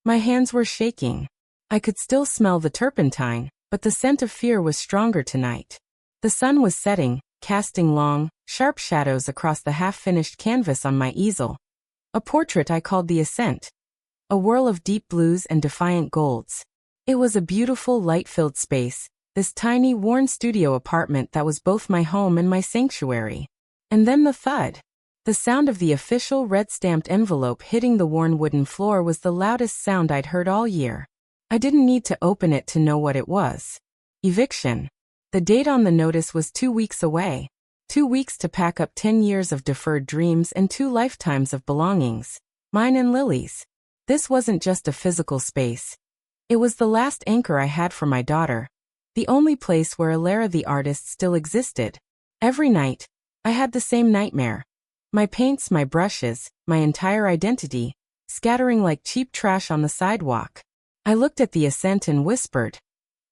My hands were shaking. I could still smell the turpentine, but the scent of fear was stronger tonight. The sun was setting, casting long, sharp shadows across the half-finished canvas on my easel. A portrait I called The Ascent. A whirl of deep blues and defiant golds. It was a beautiful, light-filled space, this tiny, worn studio apartment that was both my home and my sanctuary. And then the thud. The sound of the official red-stamped envelope hitting the worn wooden floor was the loudest sound I'd heard all year. I didn't need to open it to know what it was. Eviction. The date on the notice was 2 weeks away. 2 weeks to pack up 10 years of deferred dreams and 2 lifetimes of belongings. Mine and Lily's. This wasn't just a physical space. It was the last anchor I had for my daughter. The only place where Elara the artist still existed. Every night, I had the same nightmare. My paints, my brushes, my entire identity, scattering like cheap trash on the sidewalk. I looked at the ascent and whispered,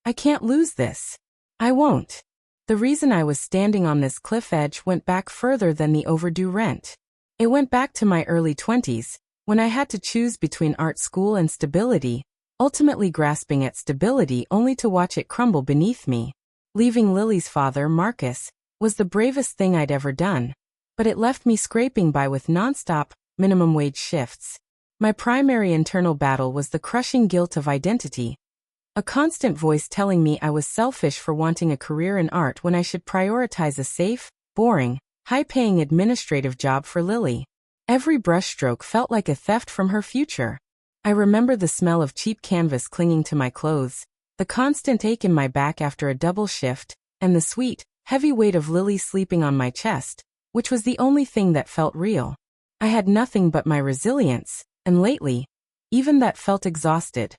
I can't lose this. I won't. The reason I was standing on this cliff edge went back further than the overdue rent. It went back to my early 20s, when I had to choose between art school and stability, ultimately grasping at stability only to watch it crumble beneath me. Leaving Lily's father, Marcus, was the bravest thing I'd ever done, but it left me scraping by with non-stop, minimum wage shifts. My primary internal battle was the crushing guilt of identity. A constant voice telling me I was selfish for wanting a career in art when I should prioritize a safe, boring, high-paying administrative job for Lily. Every brushstroke felt like a theft from her future. I remember the smell of cheap canvas clinging to my clothes, the constant ache in my back after a double shift, and the sweet, heavy weight of Lily sleeping on my chest, which was the only thing that felt real. I had nothing but my resilience, and lately, even that felt exhausted.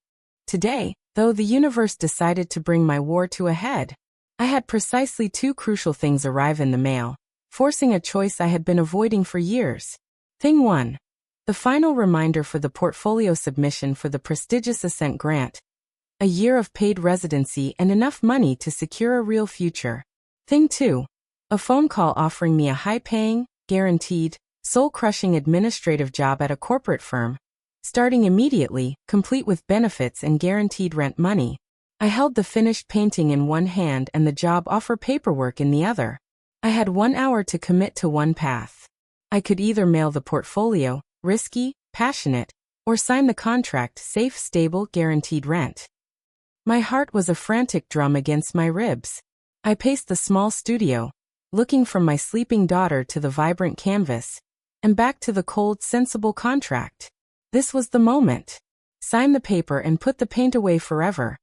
Today, though the universe decided to bring my war to a head, I had precisely 2 crucial things arrive in the mail, forcing a choice I had been avoiding for years. Thing 1. The final reminder for the portfolio submission for the prestigious Ascent grant. A year of paid residency and enough money to secure a real future. Thing 2. A phone call offering me a high-paying, guaranteed, soul-crushing administrative job at a corporate firm. Starting immediately, complete with benefits and guaranteed rent money. I held the finished painting in one hand and the job offer paperwork in the other. I had 1 hour to commit to one path. I could either mail the portfolio, risky, passionate, or sign the contract, safe, stable, guaranteed rent. My heart was a frantic drum against my ribs. I paced the small studio, looking from my sleeping daughter to the vibrant canvas, and back to the cold, sensible contract. This was the moment. Sign the paper and put the paint away forever.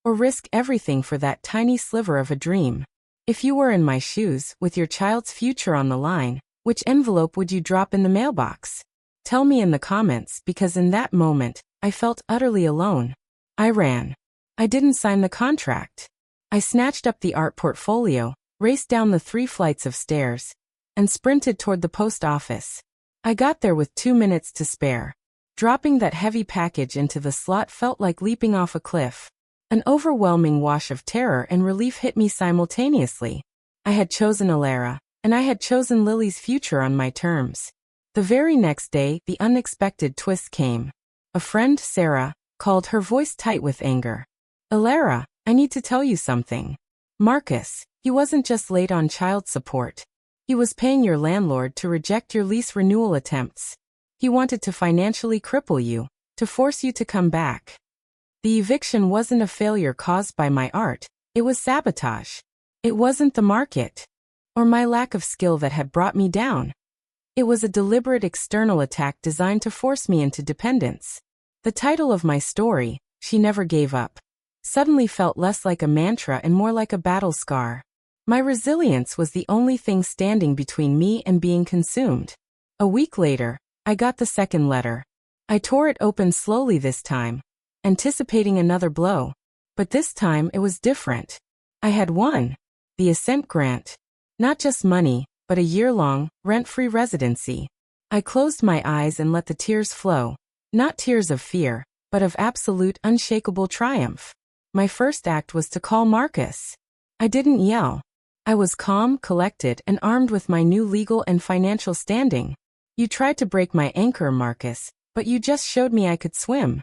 Or risk everything for that tiny sliver of a dream. If you were in my shoes, with your child's future on the line, which envelope would you drop in the mailbox? Tell me in the comments, because in that moment, I felt utterly alone. I ran. I didn't sign the contract. I snatched up the art portfolio, raced down the 3 flights of stairs, and sprinted toward the post office. I got there with 2 minutes to spare. Dropping that heavy package into the slot felt like leaping off a cliff. An overwhelming wash of terror and relief hit me simultaneously. I had chosen Elara, and I had chosen Lily's future on my terms. The very next day, the unexpected twist came. A friend, Sarah, called, her voice tight with anger. Elara, I need to tell you something. Marcus, he wasn't just late on child support. He was paying your landlord to reject your lease renewal attempts. He wanted to financially cripple you, to force you to come back. The eviction wasn't a failure caused by my art, it was sabotage. It wasn't the market, or my lack of skill that had brought me down. It was a deliberate external attack designed to force me into dependence. The title of my story, She Never Gave Up, suddenly felt less like a mantra and more like a battle scar. My resilience was the only thing standing between me and being consumed. A week later, I got the second letter. I tore it open slowly this time, anticipating another blow. But this time it was different. I had won. The Ascent grant. Not just money, but a year-long, rent-free residency. I closed my eyes and let the tears flow. Not tears of fear, but of absolute, unshakable triumph. My first act was to call Marcus. I didn't yell. I was calm, collected, and armed with my new legal and financial standing. You tried to break my anchor, Marcus, but you just showed me I could swim.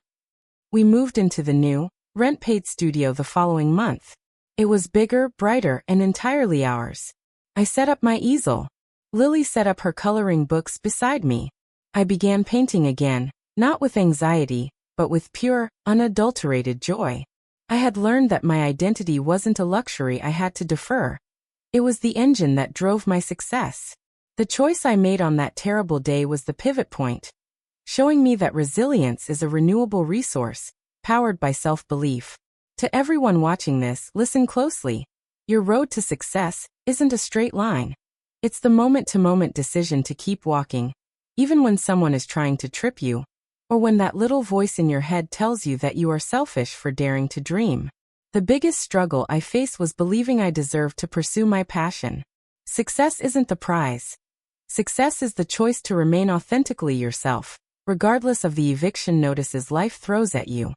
We moved into the new, rent-paid studio the following month. It was bigger, brighter, and entirely ours. I set up my easel. Lily set up her coloring books beside me. I began painting again, not with anxiety, but with pure, unadulterated joy. I had learned that my identity wasn't a luxury I had to defer. It was the engine that drove my success. The choice I made on that terrible day was the pivot point, showing me that resilience is a renewable resource, powered by self-belief. To everyone watching this, listen closely. Your road to success isn't a straight line. It's the moment-to-moment decision to keep walking, even when someone is trying to trip you, or when that little voice in your head tells you that you are selfish for daring to dream. The biggest struggle I faced was believing I deserved to pursue my passion. Success isn't the prize. Success is the choice to remain authentically yourself, regardless of the eviction notices life throws at you.